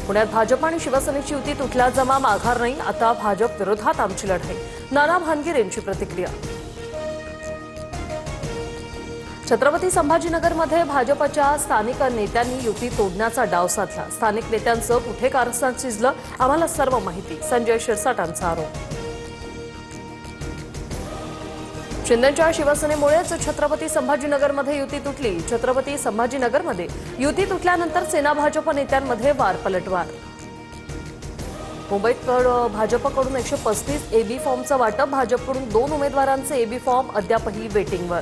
पुण्यात भाजप आणि शिवसेनेची युती तुटल्या जमा माघार नाही, आता भाजप विरोधात आमची लढाई. नाना भानगिर यांची प्रतिक्रिया. छत्रपती संभाजीनगरमध्ये भाजपच्या स्थानिक नेत्यांनी युती तोडण्याचा डाव साधला. स्थानिक नेत्यांचं कुठे कारस्थान शिजलं, आम्हाला सर्व माहिती. संजय शिरसाटांचा आरोप. शिंदेच्या शिवसेनेमुळेच छत्रपती संभाजीनगरमध्ये युती तुटली. छत्रपती संभाजीनगरमध्ये युती तुटल्यानंतर सेना भाजप नेत्यांमध्ये वार पलटवार. मुंबईत भाजपकडून 135 एबी फॉर्मचं वाटप. भाजपकडून 2 उमेदवारांचे एबी फॉर्म अद्यापही वेटिंगवर.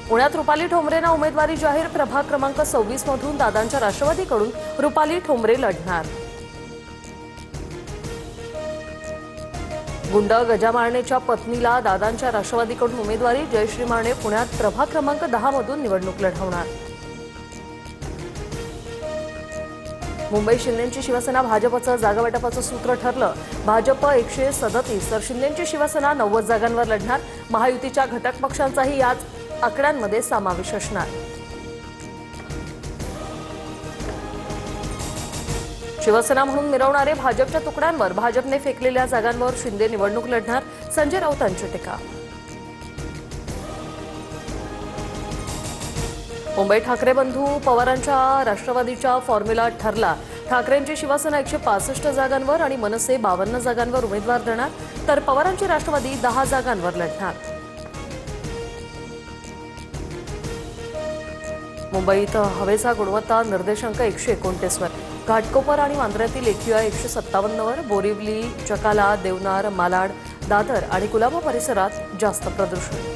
पुण्यात रुपाली ठोंबरेंना उमेदवारी जाहीर. प्रभाग क्रमांक 26 मधून दादांच्या राष्ट्रवादीकडून रुपाली ठोंबरे लढणार. गुंड गजा माळणेच्या पत्नीला दादांच्या राष्ट्रवादीकडून उमेदवारी. जयश्री माळणे पुण्यात प्रभाग क्रमांक 10 मधून निवडणूक लढवणार. मुंबई शिंदेची शिवसेना भाजपचं जागावाटपाचं सूत्र ठरलं. भाजप 137 तर शिंदेची शिवसेना 90 जागांवर लढणार. महायुतीच्या घटक पक्षांचाही याच आकड्यांमध्ये समावेश असणार. शिवसेना म्हणून मिरवणारे भाजपच्या तुकड्यांवर, भाजपने फेकलेल्या जागांवर शिंदे निवडणूक लढणार. संजय राऊतांची टीका. मुंबई ठाकरे बंधू पवारांच्या राष्ट्रवादीच्या फॉर्म्युला ठरला. ठाकरेंची शिवसेना 165 जागांवर आणि मनसे 52 जागांवर उमेदवार देणार, तर पवारांची राष्ट्रवादी 10 जागांवर लढणार. मुंबईत हवेचा गुणवत्ता निर्देशांक 129 वर. घाटकोपर आणि वांद्र्यातील AQI 157 वर. बोरिवली, चकाला, देवनार, मालाड, दादर आणि कुलाबा परिसरात जास्त प्रदूषण.